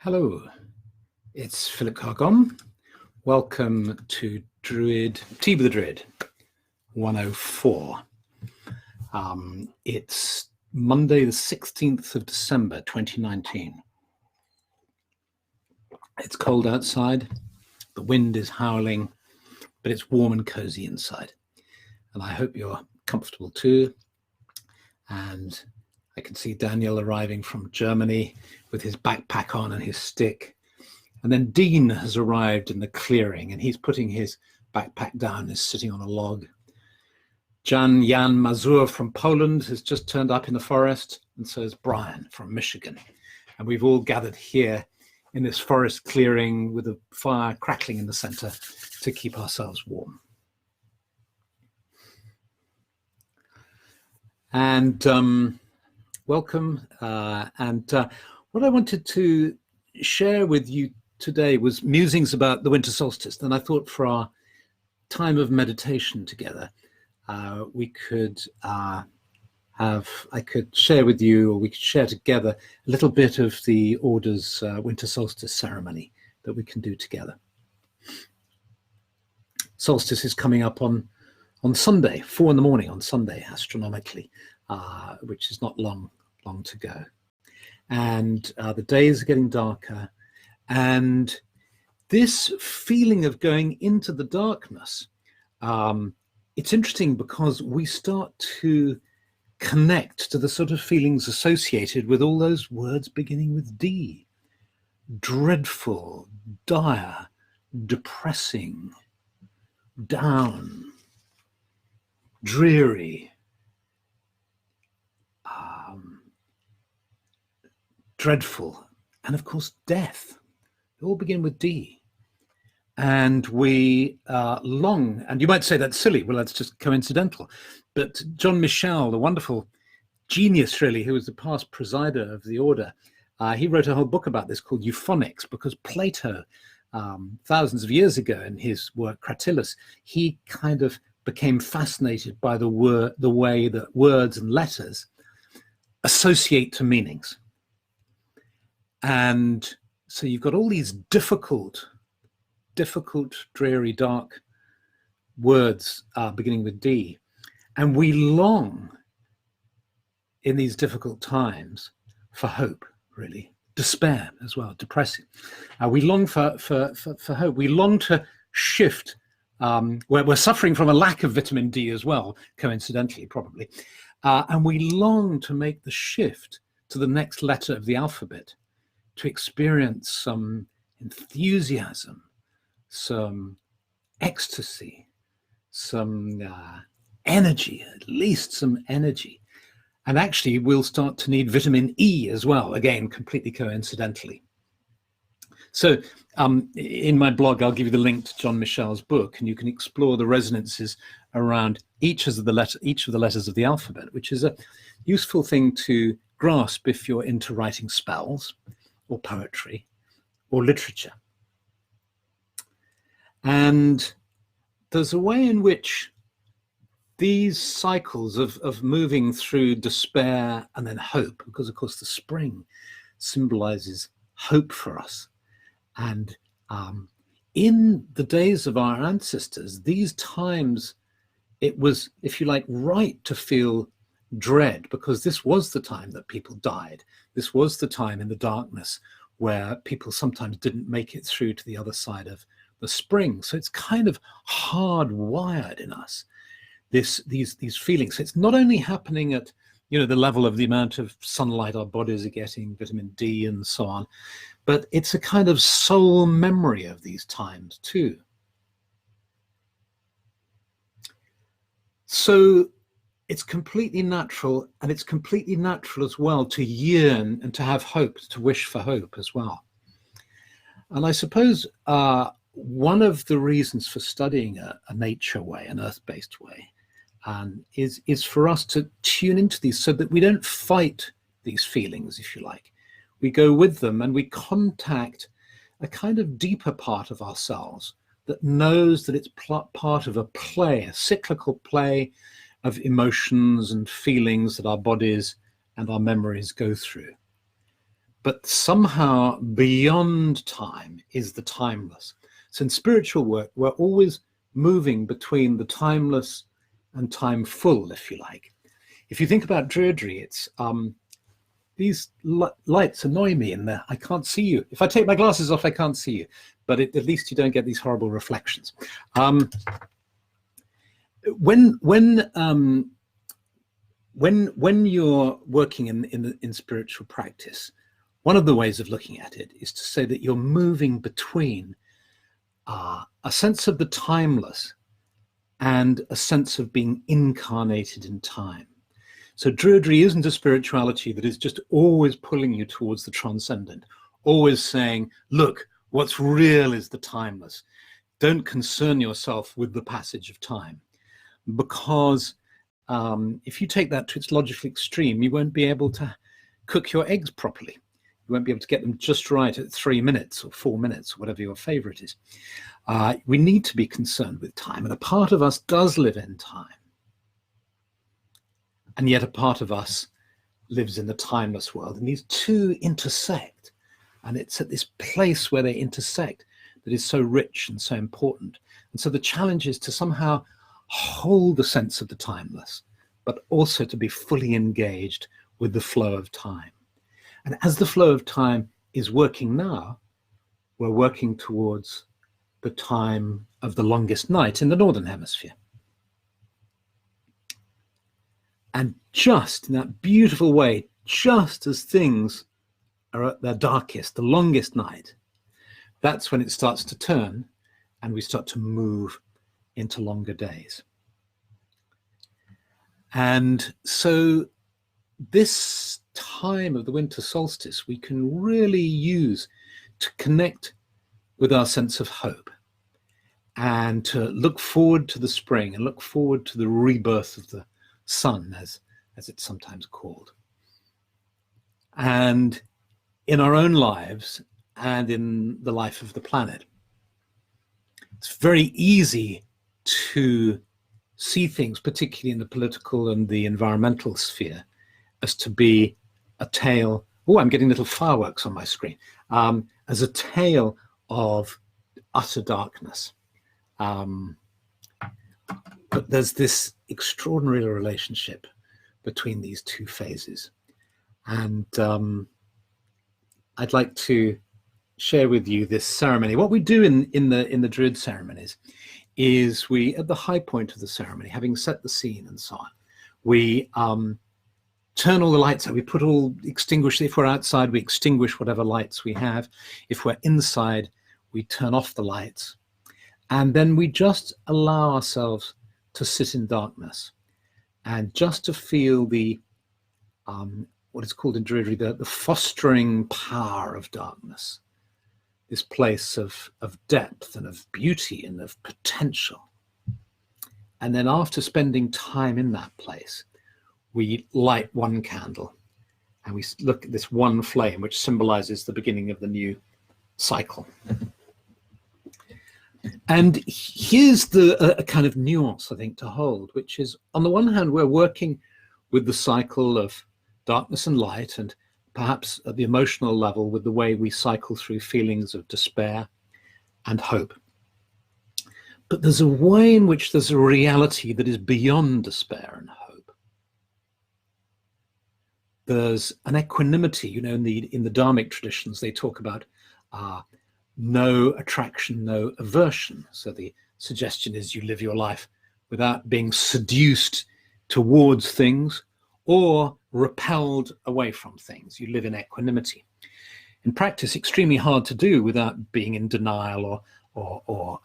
Hello, it's Philip Carr-Gomm. Welcome to Druid, Tea with the Druid 104. It's Monday the 16th of December 2019. It's cold outside, the wind is howling, but it's warm and cozy inside. And I hope you're comfortable too. And I can see Daniel arriving from Germany with his backpack on and his stick. And then Dean has arrived in the clearing and he's putting his backpack down, is sitting on a log. Jan Mazur from Poland has just turned up in the forest, and so is Brian from Michigan. And we've all gathered here in this forest clearing with a fire crackling in the center to keep ourselves warm. And welcome. What I wanted to share with you today was musings about the winter solstice. And I thought for our time of meditation together, I could share with you, or we could share together a little bit of the Order's winter solstice ceremony that we can do together. Solstice is coming up on Sunday, 4 in the morning on Sunday, astronomically, which is not long to go. And the days are getting darker. And this feeling of going into the darkness, it's interesting because we start to connect to the sort of feelings associated with all those words beginning with D. Dreadful, dire, depressing, down, dreary, dreadful, and of course death. They all begin with D. And we long, and you might say that's silly, well, that's just coincidental. But John Michel, the wonderful genius, really, who was the past presider of the order, he wrote a whole book about this called Euphonics, because Plato, thousands of years ago in his work Cratylus, he kind of became fascinated by the way that words and letters associate to meanings. And so you've got all these difficult, dreary, dark words beginning with D. And we long in these difficult times for hope, really. Despair as well, depressing. We long for hope. We long to shift. We're suffering from a lack of vitamin D as well, coincidentally, probably. And we long to make the shift to the next letter of the alphabet, to experience some enthusiasm, some ecstasy, some energy, at least some energy. And actually, we'll start to need vitamin E as well, again, completely coincidentally. So in my blog, I'll give you the link to John Michel's book, and you can explore the resonances around each of the letters of the alphabet, which is a useful thing to grasp if you're into writing spells, or poetry, or literature. And there's a way in which these cycles of moving through despair and then hope, because of course the spring symbolizes hope for us. And in the days of our ancestors, these times, it was, if you like, right to feel dread, because this was the time that people died. This was the time in the darkness where people sometimes didn't make it through to the other side of the spring. So it's kind of hardwired in us, these feelings. So it's not only happening at the level of the amount of sunlight our bodies are getting, vitamin D and so on, but it's a kind of soul memory of these times too. So it's completely natural, and it's completely natural as well to yearn and to have hope, to wish for hope as well. And I suppose one of the reasons for studying a nature way, an earth-based way, is for us to tune into these so that we don't fight these feelings, if you like. We go with them and we contact a kind of deeper part of ourselves that knows that it's part of a play, a cyclical play of emotions and feelings that our bodies and our memories go through. but somehow beyond time is the timeless. So in spiritual work, we're always moving between the timeless and timeful, if you like. If you think about Druidry, it's these lights annoy me in there. I can't see you. If I take my glasses off, I can't see you. But at least you don't get these horrible reflections. When you're working in spiritual practice, one of the ways of looking at it is to say that you're moving between a sense of the timeless and a sense of being incarnated in time. So Druidry isn't a spirituality that is just always pulling you towards the transcendent, always saying, look, what's real is the timeless. Don't concern yourself with the passage of time. Because if you take that to its logical extreme, you won't be able to cook your eggs properly. You won't be able to get them just right at 3 minutes or 4 minutes, or whatever your favorite is. We need to be concerned with time, and a part of us does live in time. And yet a part of us lives in the timeless world. And these two intersect. And it's at this place where they intersect that is so rich and so important. And so the challenge is to somehow hold the sense of the timeless, but also to be fully engaged with the flow of time. And as the flow of time is working now, we're working towards the time of the longest night in the Northern Hemisphere. And just in that beautiful way, just as things are at their darkest, the longest night, that's when it starts to turn and we start to move into longer days. And so this time of the winter solstice, we can really use to connect with our sense of hope and to look forward to the spring and look forward to the rebirth of the sun, as it's sometimes called. And in our own lives and in the life of the planet, it's very easy to see things, particularly in the political and the environmental sphere, as to be a tale. Oh, I'm getting little fireworks on my screen. As a tale of utter darkness. But there's this extraordinary relationship between these two phases. And I'd like to share with you this ceremony. What we do in the Druid ceremonies is we, at the high point of the ceremony, having set the scene and so on, we turn all the lights out. We extinguish, if we're outside, we extinguish whatever lights we have. If we're inside, we turn off the lights. And then we just allow ourselves to sit in darkness and just to feel the, what is called in Druidry, the fostering power of darkness. This place of depth and of beauty and of potential. And then after spending time in that place, we light one candle and we look at this one flame, which symbolizes the beginning of the new cycle. And here's a kind of nuance, I think, to hold, which is, on the one hand, we're working with the cycle of darkness and light, and perhaps at the emotional level with the way we cycle through feelings of despair and hope. But there's a way in which there's a reality that is beyond despair and hope. There's an equanimity, you know, in the Dharmic traditions, they talk about no attraction, no aversion. So the suggestion is you live your life without being seduced towards things or repelled away from things. You live in equanimity. In practice, extremely hard to do without being in denial or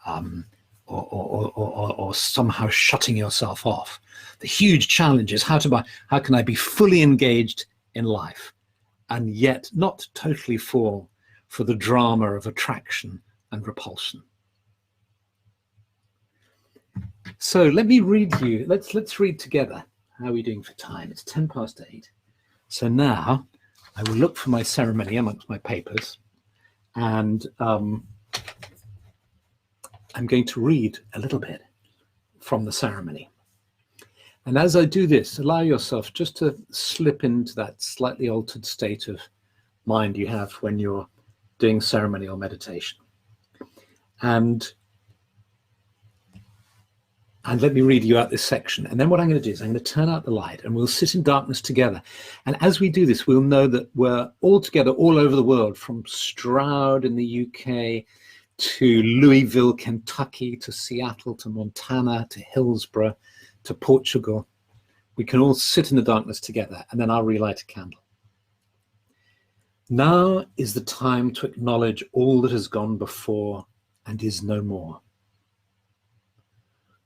somehow shutting yourself off. The huge challenge is how can I be fully engaged in life and yet not totally fall for the drama of attraction and repulsion. So let me read you, let's read together. How are we doing for time? It's 8:10. So now I will look for my ceremony amongst my papers, and I'm going to read a little bit from the ceremony. And as I do this, allow yourself just to slip into that slightly altered state of mind you have when you're doing ceremony or meditation. And let me read you out this section. And then what I'm going to do is I'm going to turn out the light and we'll sit in darkness together. And as we do this, we'll know that we're all together all over the world, from Stroud in the UK to Louisville, Kentucky, to Seattle, to Montana, to Hillsborough, to Portugal. We can all sit in the darkness together, and then I'll relight a candle. Now is the time to acknowledge all that has gone before and is no more.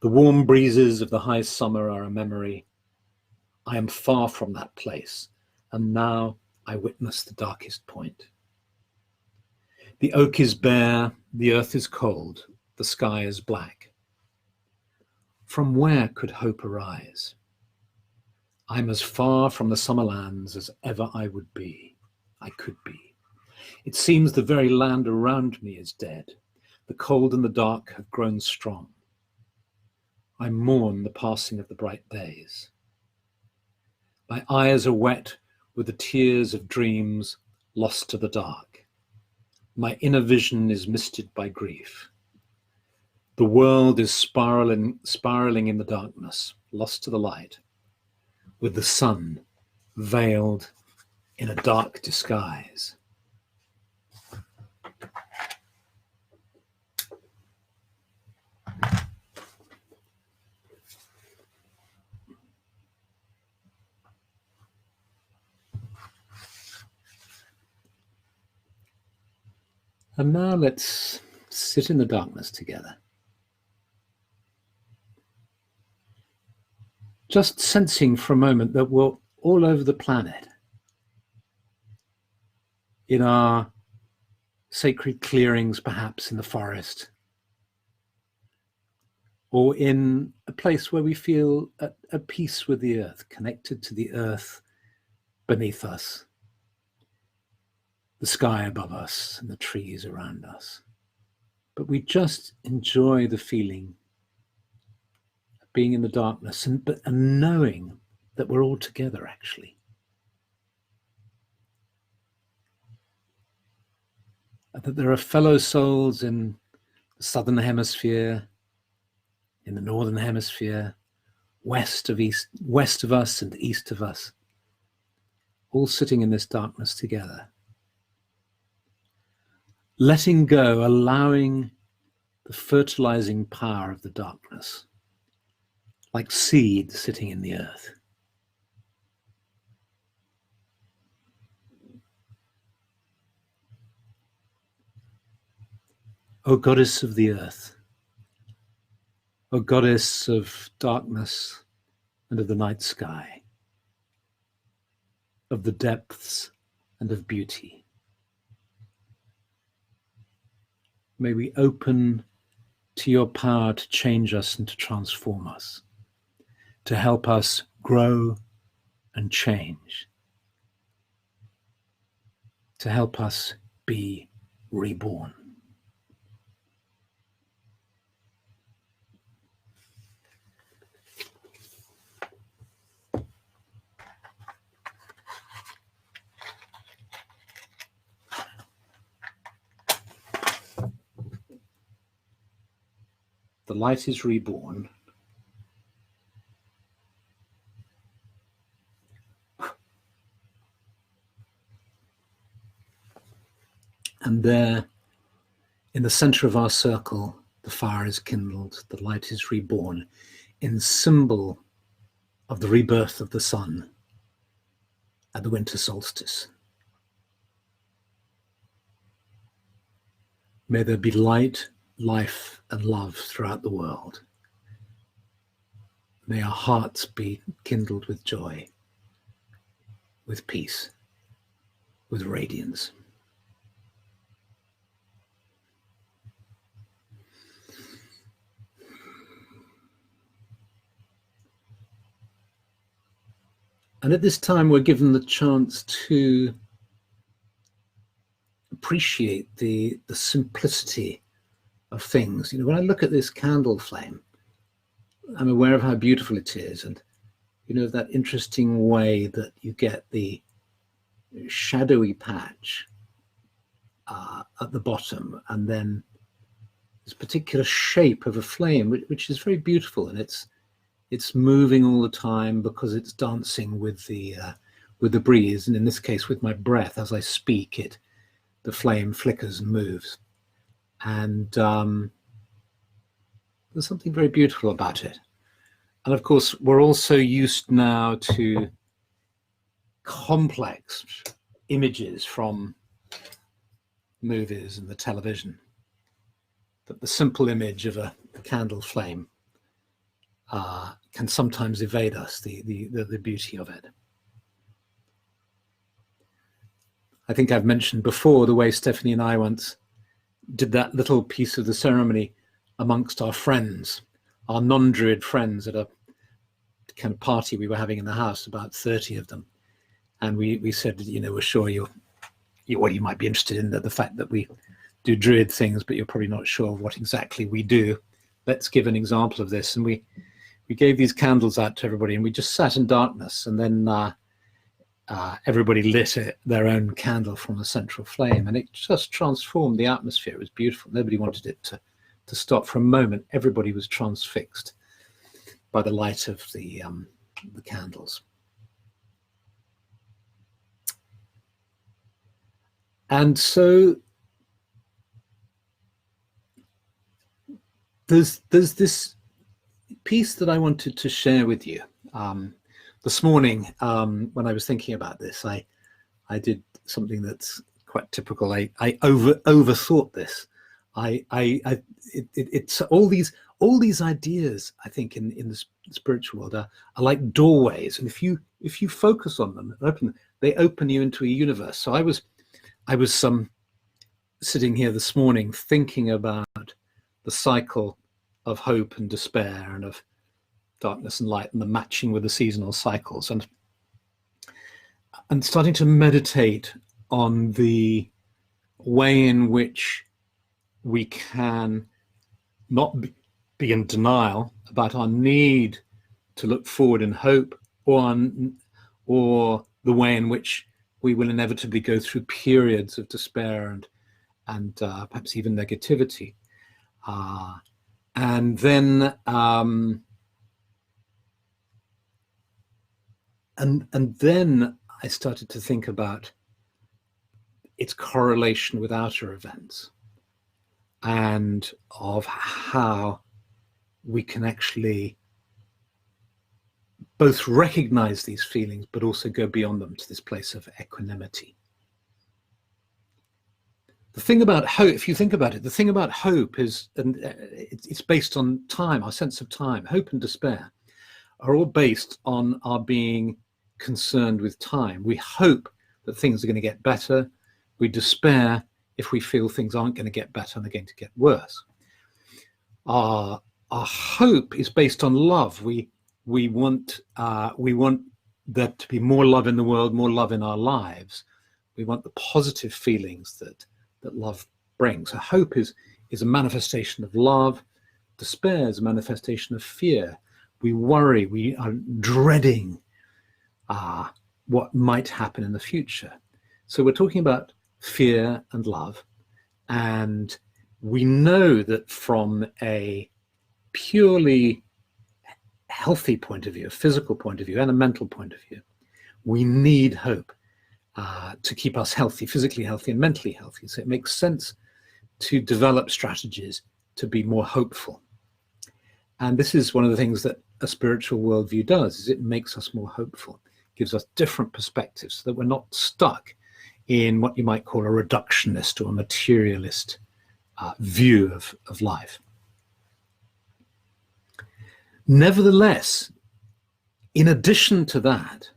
The warm breezes of the high summer are a memory. I am far from that place, and now I witness the darkest point. The oak is bare, the earth is cold, the sky is black. From where could hope arise? I'm as far from the summer lands as ever I would be. I could be. It seems the very land around me is dead. The cold and the dark have grown strong. I mourn the passing of the bright days. My eyes are wet with the tears of dreams lost to the dark. My inner vision is misted by grief. The world is spiraling in the darkness, lost to the light, with the sun veiled in a dark disguise. And now let's sit in the darkness together. Just sensing for a moment that we're all over the planet, in our sacred clearings, perhaps in the forest, or in a place where we feel at peace with the earth, connected to the earth beneath us, the sky above us, and the trees around us. But we just enjoy the feeling of being in the darkness and knowing that we're all together, actually. That there are fellow souls in the southern hemisphere, in the northern hemisphere, west of us and east of us, all sitting in this darkness together. Letting go, allowing the fertilizing power of the darkness, like seed sitting in the earth. O goddess of the earth, O goddess of darkness and of the night sky, of the depths and of beauty, may we open to your power to change us and to transform us, to help us grow and change, to help us be reborn. The light is reborn. And there, in the center of our circle, the fire is kindled, the light is reborn, in symbol of the rebirth of the sun at the winter solstice. May there be light, life, and love throughout the world. May our hearts be kindled with joy, with peace, with radiance. And at this time, we're given the chance to appreciate the simplicity of things. You know, when I look at this candle flame, I'm aware of how beautiful it is, and you know, that interesting way that you get the shadowy patch at the bottom, and then this particular shape of a flame, which is very beautiful, and it's moving all the time because it's dancing with the breeze, and in this case with my breath. As I speak, the flame flickers and moves, and there's something very beautiful about it. And of course, we're also used now to complex images from movies and the television, that the simple image of a candle flame can sometimes evade us, the beauty of it. I think I've mentioned before the way Stephanie and I once did that little piece of the ceremony amongst our friends, our non-Druid friends, at a kind of party we were having in the house, about 30 of them. And we said, we're sure you might be interested in the fact that we do Druid things, but you're probably not sure what exactly we do. Let's give an example of this. And we gave these candles out to everybody, and we just sat in darkness, and then everybody lit their own candle from the central flame, and it just transformed the atmosphere. It was beautiful. Nobody wanted it to stop for a moment. Everybody was transfixed by the light of the candles. And so there's this piece that I wanted to share with you. This morning, when I was thinking about this, I did something that's quite typical. I overthought this. It's all these ideas, I think, in the spiritual world are like doorways, and if you focus on them and open them, they open you into a universe. So I was sitting here this morning thinking about the cycle of hope and despair, and of darkness and light, and the matching with the seasonal cycles, and starting to meditate on the way in which we can not be in denial about our need to look forward in hope, or the way in which we will inevitably go through periods of despair and perhaps even negativity, and then and then I started to think about its correlation with outer events, and of how we can actually both recognize these feelings but also go beyond them to this place of equanimity. The thing about hope, if you think about it, the thing about hope is, and it's based on time, our sense of time. Hope and despair are all based on our being concerned with time. We hope that things are going to get better. We despair if we feel things aren't going to get better and they're going to get worse. Our hope is based on love. We want there to be more love in the world, more love in our lives. We want the positive feelings that love brings. So hope is a manifestation of love. Despair is a manifestation of fear. We worry. We are dreading what might happen in the future. So we're talking about fear and love, and we know that from a purely healthy point of view, a physical point of view, and a mental point of view, we need hope to keep us healthy, physically healthy and mentally healthy. So it makes sense to develop strategies to be more hopeful. And this is one of the things that a spiritual worldview does, is it makes us more hopeful, gives us different perspectives, so that we're not stuck in what you might call a reductionist or a materialist view of life. Nevertheless, in addition to that,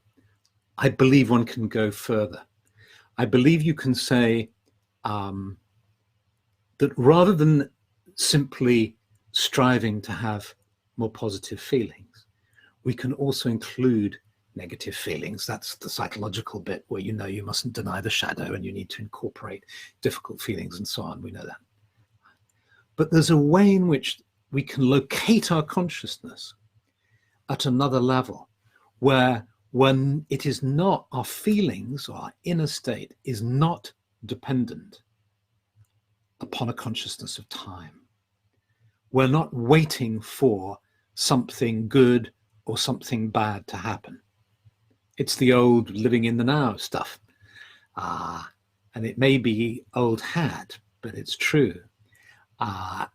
I believe one can go further. I believe you can say that rather than simply striving to have more positive feelings, we can also include negative feelings. That's the psychological bit where you mustn't deny the shadow and you need to incorporate difficult feelings and so on. We know that. But there's a way in which we can locate our consciousness at another level, where when it is not, our feelings or our inner state is not dependent upon a consciousness of time. We're not waiting for something good or something bad to happen. It's the old living in the now stuff. And it may be old hat, but it's true.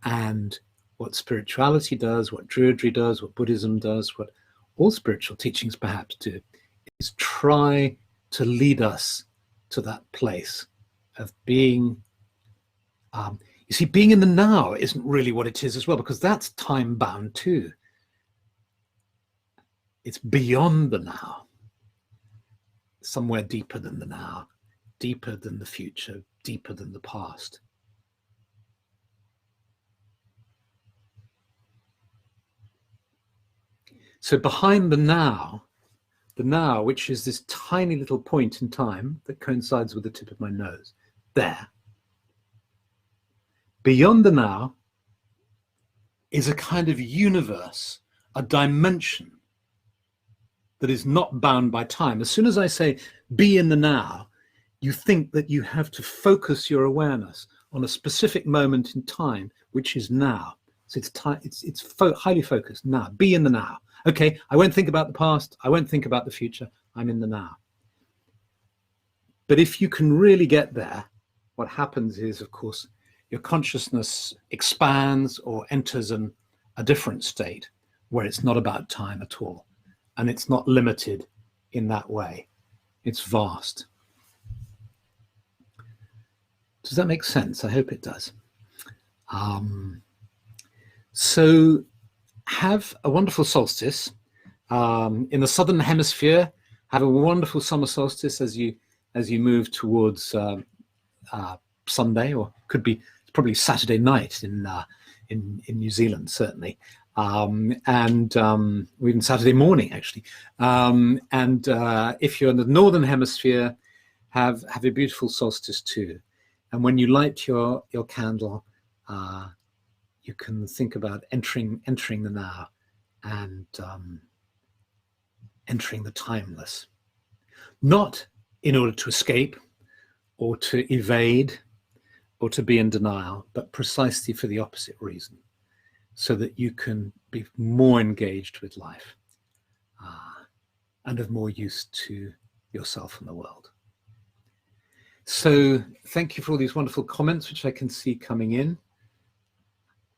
And what spirituality does, what Druidry does, what Buddhism does, what all spiritual teachings perhaps do, is try to lead us to that place of being, you see, being in the now isn't really what it is as well, because that's time bound too. It's beyond the now, somewhere deeper than the now, deeper than the future, deeper than the past. So behind the now, which is this tiny little point in time that coincides with the tip of my nose, there. Beyond the now is a kind of universe, a dimension that is not bound by time. As soon as I say be in the now, you think that you have to focus your awareness on a specific moment in time, which is now. So it's highly focused now. Be in the now. Okay, I won't think about the past. I won't think about the future. I'm in the now. But if you can really get there, what happens is, of course, your consciousness expands or enters a different state where it's not about time at all. And it's not limited in that way. It's vast. Does that make sense? I hope it does. So have a wonderful solstice. In the southern hemisphere, have a wonderful summer solstice as you move towards Sunday, or could be probably Saturday night in New Zealand, certainly, and even Saturday morning actually. And if you're in the northern hemisphere, have a beautiful solstice too. And when you light your candle, you can think about entering the now and entering the timeless, not in order to escape or to evade or to be in denial, but precisely for the opposite reason, so that you can be more engaged with life and of more use to yourself and the world. So thank you for all these wonderful comments, which I can see coming in.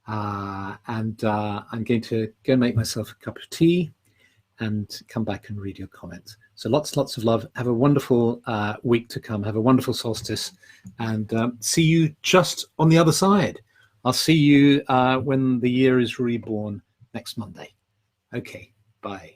I'm going to go make myself a cup of tea and come back and read your comments. So lots of love. Have a wonderful week to come. Have a wonderful solstice, and see you just on the other side. I'll see you when the year is reborn next Monday. Okay, bye.